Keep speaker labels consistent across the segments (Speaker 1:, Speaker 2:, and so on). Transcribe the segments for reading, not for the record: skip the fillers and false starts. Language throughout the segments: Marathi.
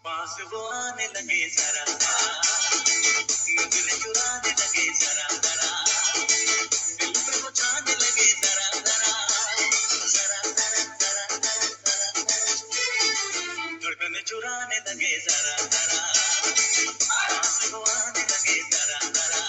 Speaker 1: पास वो आने लगे जरा नजर चुराने लगे जरा जरा दिल पे वो छाने लगे जरा जरा जरा जरा जरा जरा धड़कन चुराने लगे जरा जरा पास वो आने लगे जरा जरा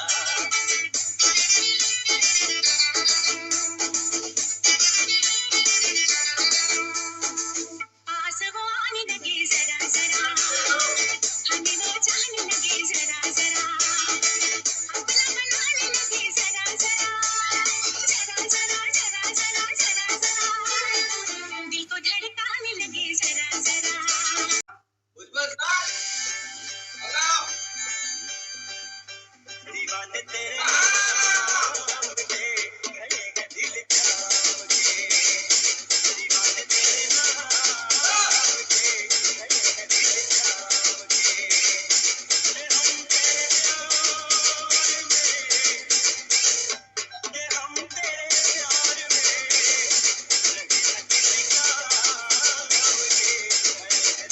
Speaker 1: दीवाने तेरे नाम के गए हैं दिल जाओगे दीवाने तेरे नाम के गए हैं दिल जाओगे हम तेरे प्यार में हम तेरे प्यार में लगे हैं दिल जाओगे गए हैं दिल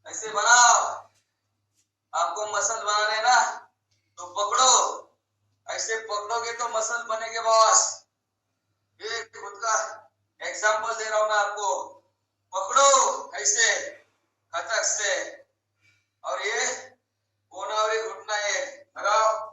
Speaker 2: ऐसे बनाओ।
Speaker 1: मसल बनाने ना तो पकड़ो, ऐसे पकड़ोगे तो मसल बनेगे बॉस। ये खुद का एग्जाम्पल दे रहा हूं मैं आपको। पकड़ो ऐसे खटक से, और ये कोना और ये घुटना ये लगाओ।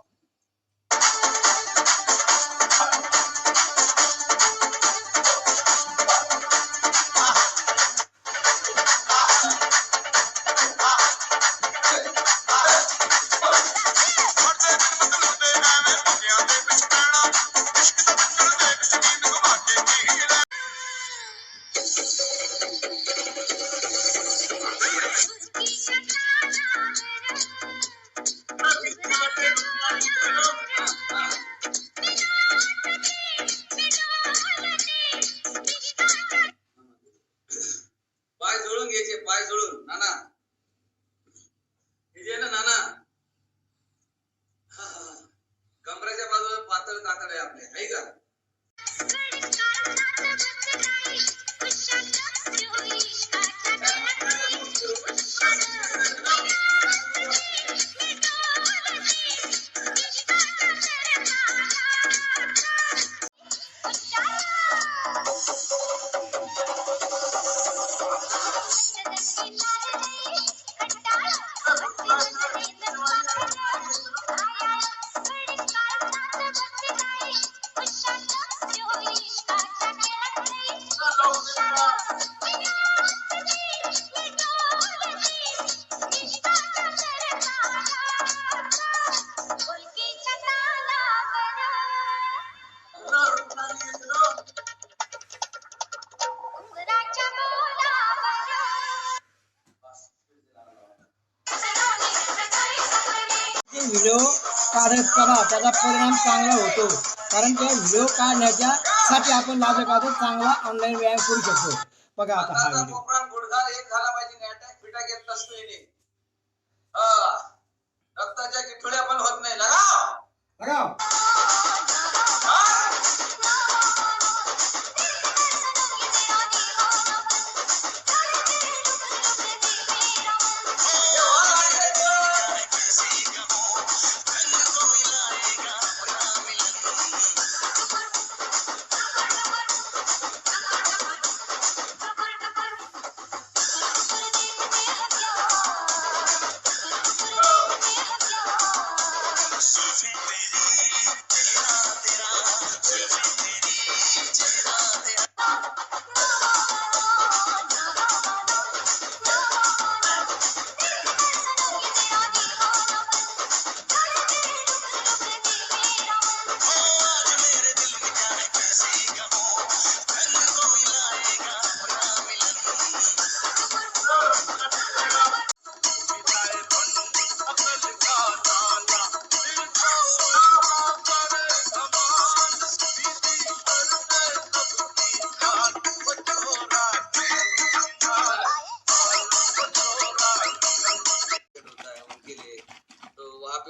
Speaker 1: पाय जोडून घ्यायचे, पाय जोडून नाना, हे जे ना नाना, कमरेच्या बाजूला पातळ कातड आहे आपले, आहे का?
Speaker 2: व्हिडिओ काढत करा, त्याचा परिणाम चांगला होतो. कारण त्या व्हिडिओ काढण्यासाठी आपण लाजकाचा चांगला ऑनलाईन व्यायाम करू शकतो. बघा आता हा व्हिडिओ.
Speaker 1: गुडघा एक झाला पाहिजे, अटॅक फिटा घेत नसतो येणे. रक्ताच्या गिठुड्या पण होत नाही. लगाव.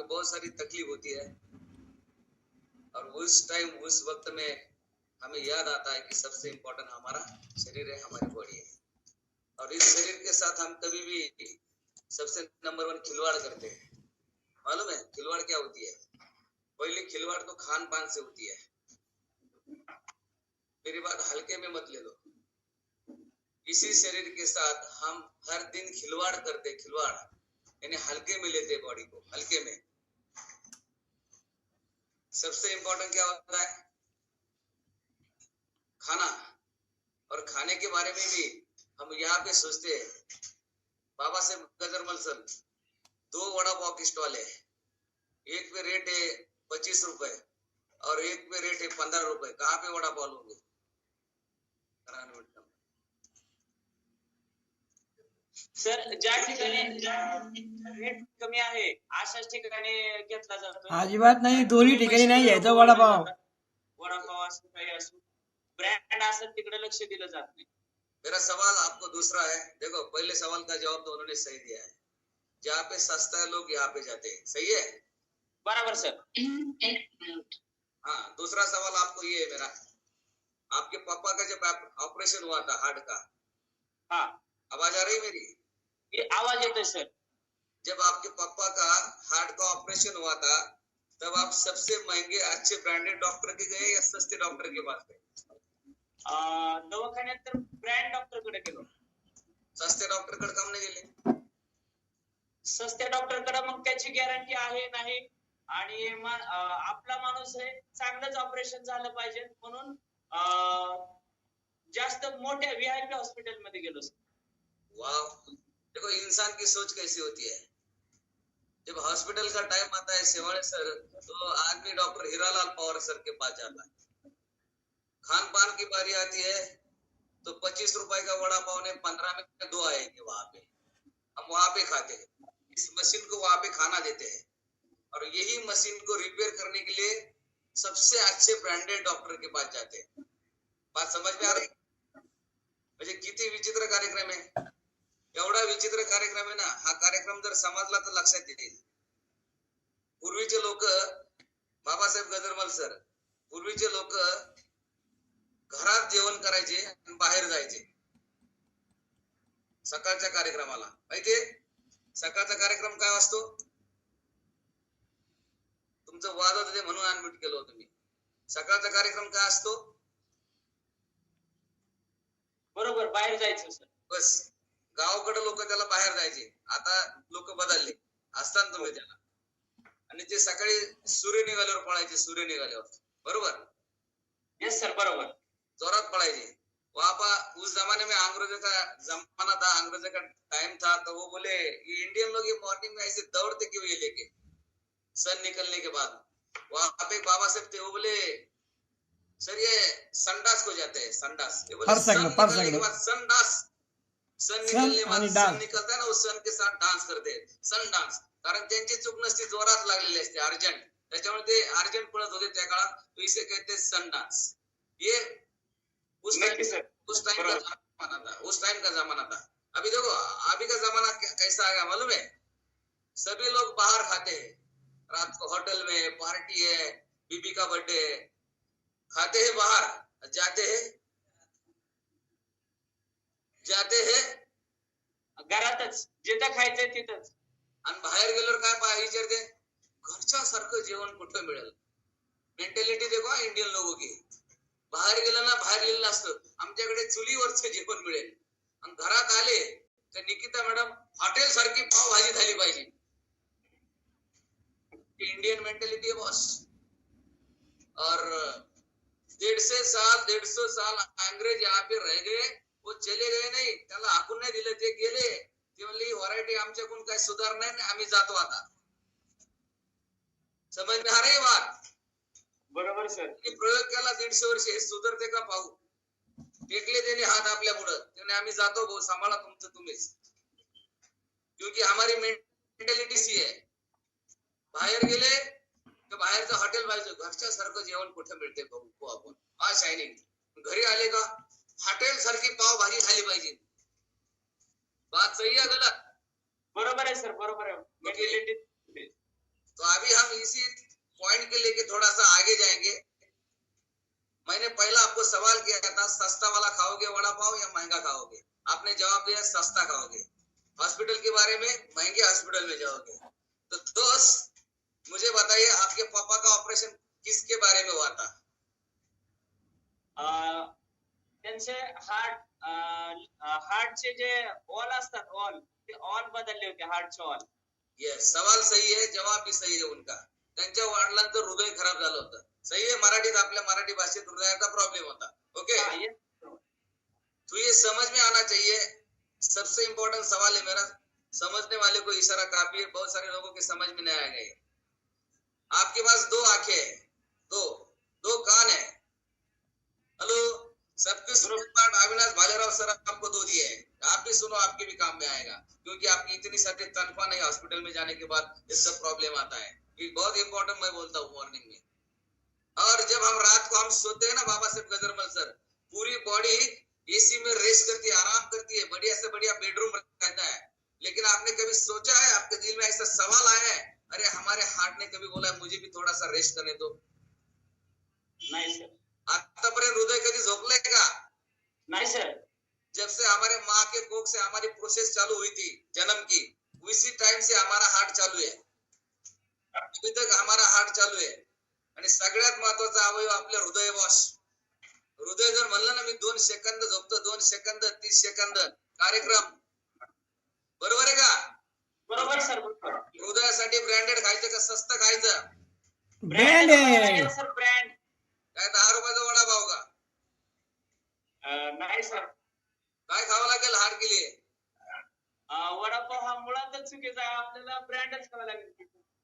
Speaker 1: बहुत सारी तकलीफ होती है, और उस टाइम उस वक्त में हमें याद आता है कि सबसे इम्पोर्टेंट हमारा शरीर है, हमारी बॉडी है। और इस शरीर के साथ हम कभी भी सबसे नंबर 1 खिलवाड़ करते हैं। मालूम है खिलवाड़ क्या होती है? पहले खिलवाड़ तो खान पान से होती है। मेरी बात हल्के में मत ले लो। इसी शरीर के साथ हम हर दिन खिलवाड़ करते, खिलवाड़ यानी हल्के में लेते बॉडी को, हल्के में। सबसे इंपॉर्टेंट क्या होता है? खाना। और खाने के बारे में भी हम यहाँ पे सोचते हैं, बाबा साहेब गजरमल सर 2 वड़ा पाव की स्टॉल है, एक पे रेट है 25 रुपए और एक पे रेट है 15 रुपए। कहाँ पे वड़ा पाव लोगे?
Speaker 3: सर ज्या ठिकाणी रेट कमी आहे अशाच ठिकाणी घेतला जातो.
Speaker 2: अजिबात नाही, दोन्ही ठिकाणी नाही घ्यायचा वडापाव.
Speaker 3: वडापाव असो काही असो, ब्रँड असं तिकडे लक्ष दिलं जात नाही.
Speaker 1: मेरा सवाल आपको दूसरा है। देखो पहले सवाल का जवाब तो उन्होंने सही दिया है, जहाँ पे सस्ता है लोग यहाँ पे जाते हैं, सही है?
Speaker 3: बराबर सर.
Speaker 1: हाँ, दूसरा सवाल आपको ये है मेरा, आपके पापा का जब ऑपरेशन हुआ था हार्ट का,
Speaker 3: हाँ
Speaker 1: आवाज आ रही मेरी?
Speaker 3: ये आवाज येतोय सर.
Speaker 1: जब आपके पापा का हार्ट का ऑपरेशन हुआ था तब आप सबसे महंगे अच्छे ब्रांडेड डॉक्टर के गए या सस्ते डॉक्टर के पास गए?
Speaker 3: दवाखान्यात तर ब्रँड डॉक्टर कडे गेलो.
Speaker 1: सस्ते डॉक्टर कडे काम नाही गेले?
Speaker 3: सस्त्या डॉक्टर कडे मग त्याची गॅरंटी आहे नाही आणि आपला माणूस आहे, चांगलंच ऑपरेशन झालं पाहिजे म्हणून जास्त मोठ्या VIP हॉस्पिटल मध्ये गेलो.
Speaker 1: वाह, देखो इंसान की सोच कैसी होती है. जब हॉस्पिटल का टाइम आता है सेवाड़े सर, तो आदमी डॉक्टर हीरालाल पवार सर के पास जाता है. खान पान की बारी आती है तो 25 रुपए का वड़ा पाव ने 15 में 2 आएंगे वहां पे. हम वहां पे खाते हैं, इस मशीन को वहां पे खाना देते हैं और यही मशीन को रिपेयर करने के लिए सबसे अच्छे ब्रांडेड डॉक्टर के पास जाते हैं. बात समझ में आ रही? म्हणजे किती विचित्र कार्यक्रम आहे. एवढा विचित्र कार्यक्रम आहे ना, हा कार्यक्रम जर समजला तर लक्षात येईल. पूर्वीचे लोक, बाबासाहेब गजरमल सर, पूर्वीचे लोक घरात जेवण करायचे आणि बाहेर जायचे सकाळच्या कार्यक्रमाला. माहितीये सकाळचा कार्यक्रम काय असतो? तुमचं वाद होतं ते म्हणून अनम्यूट केलं होतं मी. सकाळचा कार्यक्रम काय असतो?
Speaker 3: बरोबर, बाहेर जायचं सर.
Speaker 1: बस, गावाकडे लोक त्याला बाहेर जायचे, आता लोक बदलले. असताना तुम्ही त्याला, आणि ते सकाळी सूर्य निघाल्यावर पळायचे. सूर्य निघाल्यावर, बरोबर?
Speaker 3: यस सर, बरोबर.
Speaker 1: जोरात पढ़ाइए. वहां पर उस जमाने में अंग्रेजों का जमाना था, अंग्रेजों का टाइम था, तो वो बोले ये इंडियन लोग ये मॉर्निंग में ऐसे दौड़ते क्यों ये लेके सन निकलने के बाद. वहां पे बाबा साहब थे, वो बोले सर ये संडास को जाते हैं, संडास. ये बोले सन निकलने के बाद संडास, सन निकलने के बाद सन निकलता है ना, उस सन के साथ डान्स करते हैं, सन डान्स. कारण त्यांची चूक नसती, जोरात लागलेली असते, अर्जंट. त्याच्यामुळे ते अर्जंट पळत होते त्या काळात. तो इसे कहते हैं सन डान्स. ये उस टाइम का जमाना था. अभी देखो अभी का जमाना कैसा आ गया मालूम है? सभी लोग बाहर खाते हैं, रात को होटल में पार्टी है, बीबी का बर्थडे है, खाते हैं बाहर, जाते हैं
Speaker 3: घरातच जिथं खायचंय तिथंच.
Speaker 1: आणि बाहेर गेल्यावर काय पाय विचारते, घरच्या सारखं जेवण कुठं मिळेल. मेंटॅलिटी देखो इंडियन लोगों की. बाहेर गेलं ना, बाहेर लिहिलं असतं आमच्याकडे चुलीवरचं जेवण मिळेल, आणि घरात आले तर निकिता मॅडम हॉटेल सारखी पावभाजी झाली पाहिजे. इंडियन मेंटेलिटी है बॉस. और 150 साल अंग्रेज यहाँ पे रह गए, वो चले गए नाही, त्याला हाकून नाही दिलं, ते गेले. ते म्हणले व्हरायटी आमच्याकडून काही सुधार नाही, आम्ही जातो आता. समज में आ रही बात?
Speaker 3: बरोबर सर.
Speaker 1: प्रयोग केला 150 वर्ष, हे सुधरते का पाहू. टेकले त्याने हात आपल्या पुढं, त्याने आम्ही जातो भाऊ, सांभाळा तुमचं तुम्हीच. क्योंकि हमारी मेंटॅलिटी सी है, बाहेर गेले तर बाहेरचं हॉटेल पाहिजे, घरच्या सारखं जेवण कुठे मिळते भाऊ आपण. हा शायनिंग. घरी आले का हॉटेल सारखी पाव भाजी झाली पाहिजे. बात सही है गलत?
Speaker 3: बरोबर है सर, बरोबर है. मेंटॅलिटी.
Speaker 1: तो अभी हम इसी पॉइंट के लेके थोड़ा सा आगे जाएंगे. मैंने पहला आपको सवाल किया था, सस्ता वाला खाओगे वड़ा पाव या महंगा खाओगे? आपने जवाब दिया सस्ता खाओगे. हॉस्पिटल के बारे में, महंगे हॉस्पिटल में जाओगे. तो दोस्त मुझे बताइए, आपके पापा का ऑपरेशन किसके बारे में हुआ था?
Speaker 3: त्यांचे हार्टचे जे ऑल असतात, ऑल ते ऑल बदलले होते, हार्टचे ऑल.
Speaker 1: येस, सवाल सही है, जवाब भी सही है उनका. त्यांच्या वडिलांचं हृदय खराब झालं होतं. सही है, मराठीत, आपल्या मराठी भाषेत हृदयाचा प्रॉब्लेम होता. ओके, तो ये समझ में आना चाहिए. सबसे इम्पोर्टेंट सवाल है मेरा, समझने वाले को इशारा काफी है, बहुत सारे लोगों के समझ में नहीं आएगा. आपके पास 2 आंखें है, दो कान है. हेलो, सबके सुनो पार्ट अविनाश भालेराव सर आपको 2 दिए हैं. आप भी सुनो, आपके भी काम में आएगा, क्योंकि आपकी इतनी सारी तनख्वाह नहीं, हॉस्पिटल में जाने के बाद इसका प्रॉब्लम आता है. ये बहुत इंपॉर्टेंट मैं बोलता हूँ मॉर्निंग में. और जब हम रात को हम सोते हैं ना, बाबा साहेब गजरमल सर, पूरी बॉडी एसी में रेस्ट करती है, आराम करती है, बढ़िया से बढ़िया बेडरूम रहता है. लेकिन आपने कभी सोचा है, आपके दिल में ऐसा सवाल आया है, अरे हमारे हार्ट ने कभी बोला मुझे भी थोड़ा सा रेस्ट करने दो?
Speaker 3: नहीं सर.
Speaker 1: आतापर्यंत हृदय कधी झोपलंय का?
Speaker 3: नहीं सर.
Speaker 1: जब से हमारे माँ के कोख से हमारी प्रोसेस चालू हुई थी जन्म की, उसी टाइम से हमारा हार्ट चालू है, अभी तक हमारा हार्ट चालू आहे. आणि सगळ्यात महत्वाचा अवयव आपले हृदय बॉस. हृदय जर म्हणलं ना मी 2 सेकंद झोपतो, 2 सेकंद 30 सेकंद कार्यक्रम, बरोबर आहे का?
Speaker 3: बरोबर सर, बरोबर.
Speaker 1: हृदयासाठी ब्रँडेड खायचं का स्वस्त खायचं?
Speaker 2: ब्रँडेड.
Speaker 3: Sir brand.
Speaker 1: काय 10 रुपयाचा वडापाव का?
Speaker 3: नाही सर.
Speaker 1: काय खावं लागेल हार्ट के लिए?
Speaker 3: वडापाव हा मुळातच चुकीचा आहे, आपल्याला ब्रँडच खावा लागेल.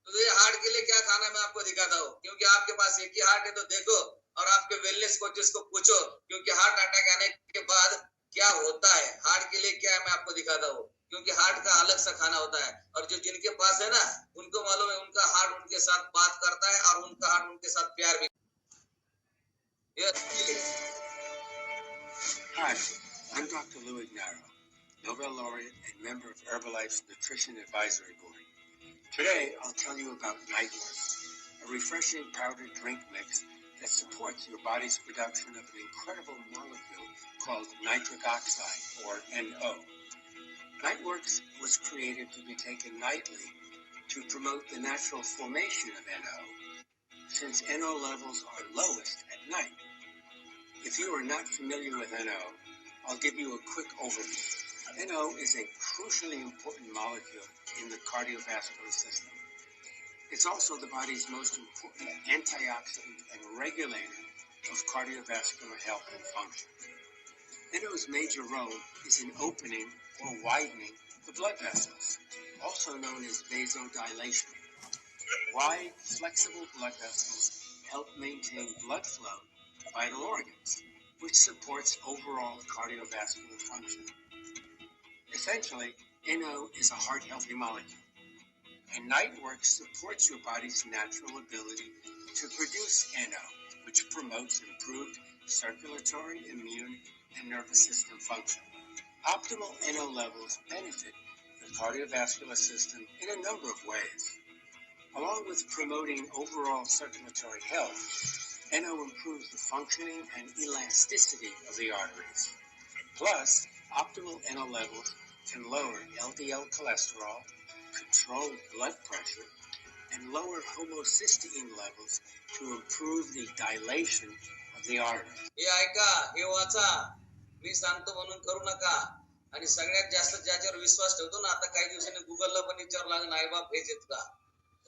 Speaker 1: तुझे हार्ट के लिए क्या खाना मैं आपको दिखाता हूँ, क्योंकि आपके पास एक ही हार्ट है तो देखो, और आपके वेलनेस कोचेस को पूछो, क्योंकि हार्ट अटैक आने के बाद क्या होता है, हार्ट के लिए क्या है मैं आपको दिखाता हूँ, क्योंकि हार्ट का अलग सा खाना होता है. और जो जिनके पास है ना, उनको मालूम है उनका हार्ट उनके साथ बात करता है और उनका हार्ट उनके साथ प्यार भी.
Speaker 4: Hi, I'm Dr. Lou Ignaro, Nobel laureate and member of Herbalife's Nutrition Advisory Board. Today, I'll tell you about Nightworks, a refreshing powdered drink mix that supports your body's production of an incredible molecule called nitric oxide, or NO. Nightworks was created to be taken nightly to promote the natural formation of NO, since NO levels are lowest at night. If you are not familiar with NO, I'll give you a quick overview. NO is a crucially important molecule in the cardiovascular system. It's also the body's most important antioxidant and regulator of cardiovascular health and function. NO's major role is in opening or widening the blood vessels, also known as vasodilation. Wide, flexible blood vessels help maintain blood flow to vital organs, which supports overall cardiovascular function. Essentially, NO is a heart-healthy molecule, and Nightworks supports your body's natural ability to produce NO, which promotes improved circulatory, immune, and nervous system function. Optimal NO levels benefit the cardiovascular system in a number of ways. Along with promoting overall circulatory health, NO improves the functioning and elasticity of the arteries. Plus, optimal NO levels can lower LDL cholesterol, control blood pressure, and lower homocysteine levels to improve the dilation of the arteries.
Speaker 1: हे ऐका, हे वाचा, मी सांगतो म्हणून करू नका. आणि सगळ्यात जास्त ज्याच्यावर विश्वास ठेवतो ना, आता काही दिवसांनी गुगलला पण विचार लागेल आई बाप हेच आहेत का.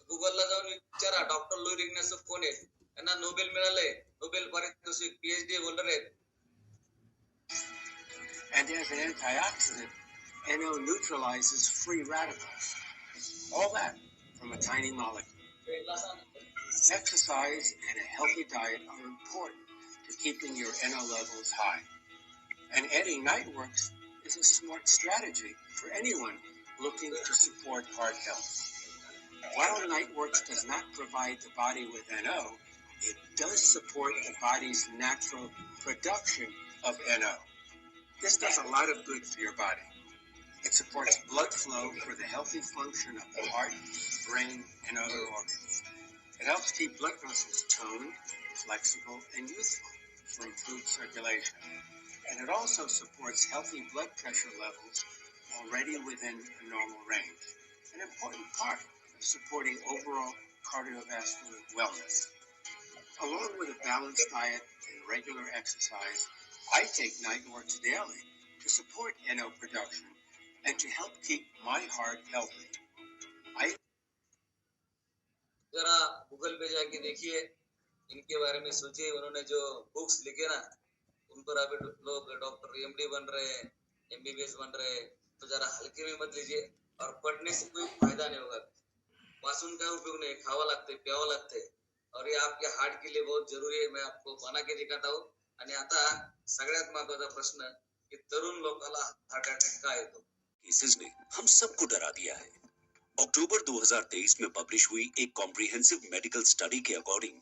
Speaker 1: गुगलला जाऊन विचारा डॉक्टर लुई इग्नासो कोण आहेत, त्यांना नोबेल मिळालंय, नोबेल पारितोषिक, PhD होल्डर आहेत.
Speaker 4: And as an antioxidant, NO neutralizes free radicals. All that from a tiny molecule. Exercise and a healthy diet are important to keeping your NO levels high. And adding Nightworks is a smart strategy for anyone looking to support heart health. While Nightworks does not provide the body with NO, it does support the body's natural production of NO. This does a lot of good for your body. It supports blood flow for the healthy function of the heart, brain, and other organs. It helps keep blood vessels toned, flexible, and youthful for improved circulation. And it also supports healthy blood pressure levels already within a normal range, an important part of supporting overall cardiovascular wellness. Along with a balanced diet and regular exercise, I take Nightworks daily to support NO production and to help keep my heart healthy.
Speaker 1: जरा गूगल पे जाके देखिए, इनके बारे में सोचिए. उन्होंने जो बुक्स लिखे ना, उन पर अभी लोग डॉक्टर MD बन रहे हैं, MBBS बन रहे हैं. तो जरा हल्के में मत लीजिए, और पढ़ने से कोई फायदा नहीं होगा. वाचून काय उपयोग नाही, खावा लागते, प्यावं लागते, और ये आपके हार्ट के लिए बहुत जरूरी है. मैं आपको बना के दिखाता हूँ. आणि आता सगळ्यात महत्वाचा प्रश्न की तरुण लोकांना हार्ट अटॅक का येतो.
Speaker 5: केसेस ने हम सबको डरा दिया है. अक्टूबर 2023 में पब्लिश हुई एक कॉम्प्रिहेंसिव मेडिकल स्टडी के अकॉर्डिंग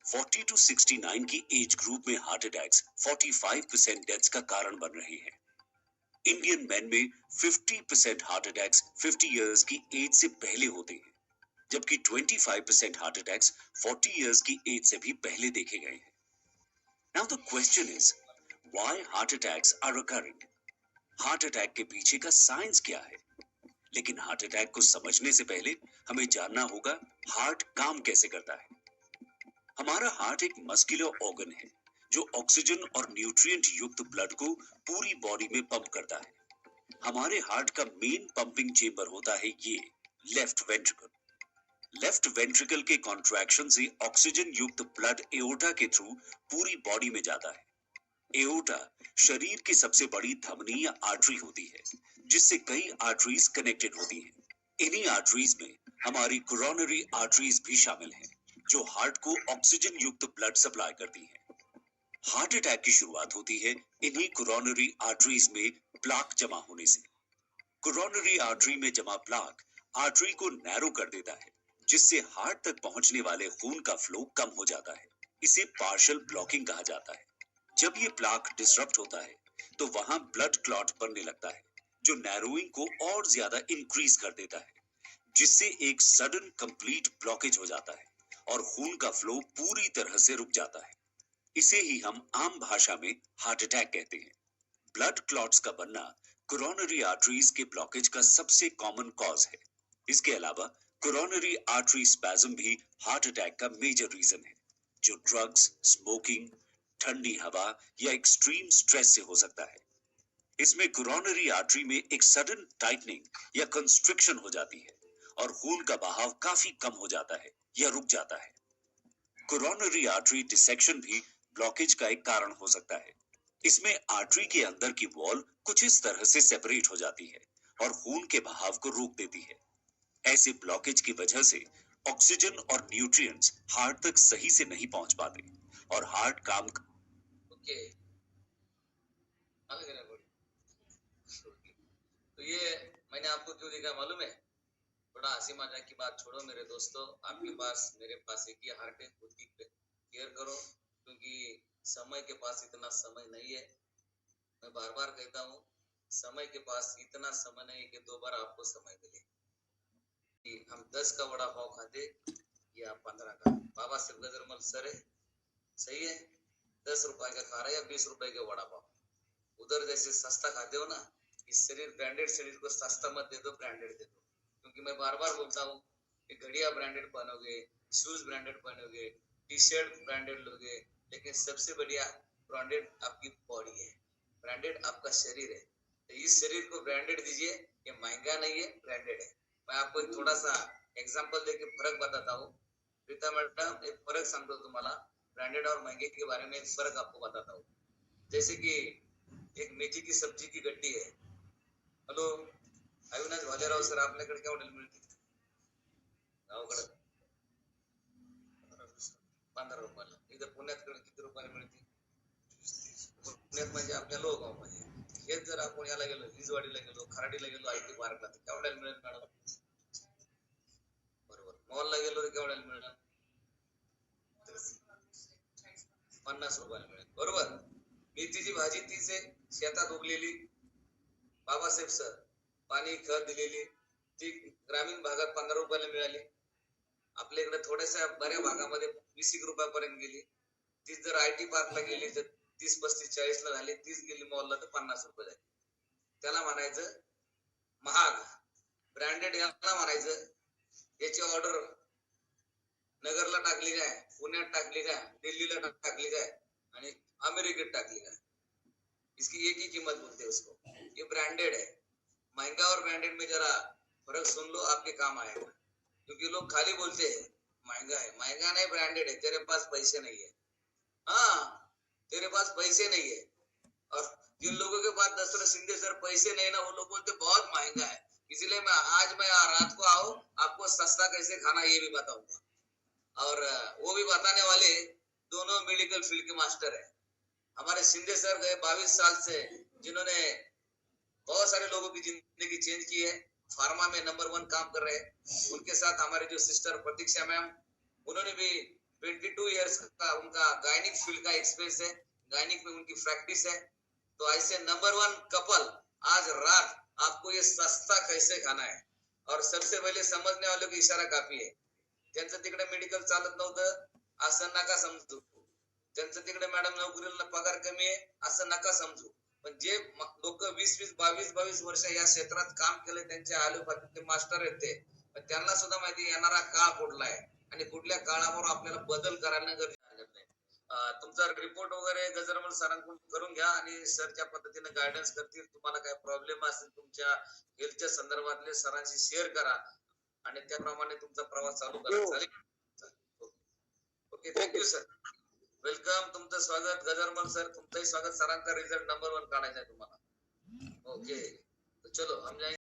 Speaker 5: 40 to 69 की एज ग्रुप में हार्ट अटैक्स 45% डेथ्स का कारण बन रहे हैं. इंडियन मेन में 50% हार्ट अटैक्स 50 इयर्स की एज से पहले होते हैं, जबकि 25% हार्ट अटैक्स 40 इयर्स की एज से भी पहले देखे गए हैं. Now the question is, why heart attacks are occurring? Heart attack के पीछे का साइंस क्या है? लेकिन हार्ट अटैक को समझने से पहले हमें जानना होगा हार्ट काम कैसे करता है। हमारा हार्ट एक मस्कुलर ऑर्गन है जो ऑक्सीजन और न्यूट्रिएंट युक्त ब्लड को पूरी बॉडी में पंप करता है। हमारे हार्ट का मेन पंपिंग चेंबर होता है ये लेफ्ट वेंट्रिकल। लेफ्ट वेंट्रिकल के कॉन्ट्रैक्शन से ऑक्सीजन युक्त ब्लड एओर्टा के थ्रू पूरी बॉडी में जाता है। एओर्टा शरीर की सबसे बड़ी धमनी या आर्टरी होती है जिससे कई आर्टरीज कनेक्टेड होती हैं। इन्हीं आर्टरीज में हमारी कोरोनरी आर्टरीज भी शामिल हैं जो हार्ट को ऑक्सीजन युक्त ब्लड सप्लाई करती हैं। हार्ट अटैक की शुरुआत होती है इन्हीं कोरोनरी आर्टरीज में प्लाक जमा होने से। कोरोनरी आर्टरी में जमा प्लाक आर्टरी को नैरो कर देता है जिससे हार्ट तक पहुंचने वाले खून का फ्लो कम हो जाता है। इसे पार्शियल ब्लॉकिंग कहा जाता है। जब ये प्लाक डिसरप्ट होता है तो वहां ब्लड क्लॉट बनने लगता है जो नैरोइंग को और ज्यादा इंक्रीज कर देता है जिससे एक सडन कंप्लीट ब्लॉकेज हो जाता है और खून का फ्लो पूरी तरह से रुक जाता है। इसे ही हम आम भाषा में हार्ट अटैक कहते हैं। ब्लड क्लॉट्स का बनना कोरोनरी आर्टरीज के ब्लॉकेज का सबसे कॉमन कॉज है। इसके अलावा कोरोनरी आर्टरी स्पैज्म भी हार्ट अटैक का मेजर रीजन है जो ड्रग्स, स्मोकिंग, ठंडी हवा या एक्सट्रीम स्ट्रेस से हो सकता है। इसमें कोरोनरी आर्टरी में एक सडन टाइटनिंग या कंस्ट्रिक्शन हो जाती है और खून का बहाव काफी कम हो जाता है या रुक जाता है। कोरोनरी आर्टरी डिसेक्शन भी ब्लॉकेज का एक कारण हो सकता है। इसमें आर्टरी के अंदर की वॉल कुछ इस तरह से सेपरेट हो जाती है और खून के बहाव को रोक देती है। ऐसे ब्लॉकेज की वजह से ऑक्सीजन और न्यूट्रिएंट्स हार्ट तक सही से नहीं पहुंच पाते और हार्ट काम
Speaker 1: ओके अलग है ना। तो ये मैंने आपको क्यों दिखा मालूम है? थोड़ा हंसी मजाक की बात छोड़ो मेरे दोस्तों, आपके पास मेरे पास एक ही हार्ट है, खुद की केयर करो क्योंकि समय के पास इतना समय नहीं है। मैं बार बार कहता हूँ समय के पास इतना समय नहीं कि दोबारा आपको समय मिले कि हम 10 का वड़ा पाव खाते या 15 का। बाबा सिर्फ गजरमल सर है, सही है, 10 रुपए का खा रहा है या 20 रुपए के वड़ा पाव। उधर जैसे सस्ता खाते हो ना, इस शरीर ब्रांडेड शरीर को सस्ता मत दे दो, ब्रांडेड दे दो। क्योंकि मैं बार बार बोलता हूँ कि घड़िया ब्रांडेड पहनोगे, शूज ब्रांडेड पहनोगे, टी शर्ट ब्रांडेड लोगे, लेकिन सबसे बढ़िया ब्रांडेड आपकी बॉडी है, ब्रांडेड आपका शरीर है। तो इस शरीर को ब्रांडेड दीजिए, ये महंगा नहीं है, ब्रांडेड है। मैं आपको एक थोड़ा सा एग्जाम्पल देके फर्क बताता हूँ। प्रीता मैडम एक फर्क समझो तुम्हारा, ब्रांडेड और महंगे के बारे में एक फर्क आपको बताता हूँ। जैसे कि एक मेथी की सब्जी की गड्डी है। हॅलो अविनाश भालेराव सर, आपल्याकडे केवढ्याला मिळते? गावाकडे 15 रुपयाला. इथं पुण्याकडे किती रुपयाला मिळते? पुण्यात म्हणजे आपल्या लोगाव मध्ये. हेच जर आपण याला गेलो, हिजवाडीला गेलो, खराडीला गेलो, आयटी पार्कला, तर केवढ्याला मिळेल मॅडम? बरोबर. मॉलला गेलो तर केवढ्याला मिळणार? 50 रुपयाला मिळेल. बरोबर. मेथीची भाजी तीच आहे, शेतात उगलेली, बाबासाहेब सर पाणी खत दिलेली, ती ग्रामीण भागात 15 रुपयाला मिळाली. आपल्या इकडे थोड्याशा बऱ्या भागामध्ये 20 रुपयापर्यंत गेली. तीच जर आयटी पार्कला गेली तर 30, 35, 40 ला झाली. तीच गेली मॉलला तर 50 रुपये झाली. त्याला म्हणायचं महाग. ब्रँडेड याला म्हणायचं याची ऑर्डर नगरला टाकली काय, पुण्यात टाकली काय, दिल्लीला टाकली काय आणि अमेरिकेत टाकली काय, इसकी एक ही कीमत बोलते हैं उसको। ये ब्रांडेड है। महंगा और ब्रांडेड में जरा फर्क सुन लो, आपके काम आएगा। क्योंकि लोग खाली बोलते हैं महंगा है, महंगा नहीं, ब्रांडेड है। तेरे पास पैसे नहीं है, हाँ तेरे पास पैसे नहीं है। और जिन लोगों के पास दशरथ शिंदे सर पैसे नहीं ना, वो लोग बोलते बहुत महंगा है। इसलिए मैं रात को आओ, आपको सस्ता कैसे खाना ये भी बताऊंगा। और वो भी बताने वाले दोनों मेडिकल फील्ड के मास्टर है। हमारे शिंदे सर गए 22 साल से, जिन्होंने बहुत सारे लोगों की जिंदगी चेंज की है, फार्मा में नंबर 1 काम कर रहे हैं। उनके साथ हमारे जो सिस्टर प्रतीक्षा मैम, उन्होंने भी 22 इयर्स का उनका गायनिक फील्ड का एक्सपीरियंस है, गायनिक में उनकी प्रैक्टिस है। तो ऐसे नंबर 1 कपल आज रात आपको ये सस्ता कैसे खाना है, और सबसे पहले समझने वालों की इशारा काफी है। त्यांचं तिकडे मेडिकल चालत नव्हतं असं नका समजू, त्यांचं तिकडे मॅडम नोकरीला पगार कमी आहे असं नका समजू। पण जे लोक 20-22 वर्ष या क्षेत्रात काम केले, त्यांचे ॲलोपॅथीचे मास्टर आहेत ते, पण त्यांना सुद्धा माहिती येणारा काळ कुठला आहे आणि कुठल्या काळावर आपल्याला बदल करायला गरजेचं आहे. तुमचा रिपोर्ट वगैरे गजरमल सरांकडून करून घ्या आणि सर ज्या पद्धतीने गायडन्स करतील, तुम्हाला काय प्रॉब्लेम असतील तुमच्या हेल्थच्या संदर्भातले सरांशी शेअर करा आणि त्याप्रमाणे तुमचा प्रवास चालू करा. चालेल? Okay, thank you sir. वेलकम. तुमचं स्वागत गजरमल सर. तुमचंही स्वागत. सरांचा रिझल्ट नंबर 1 काढायचा आहे तुम्हाला. ओके, चलो हम जाएंगे.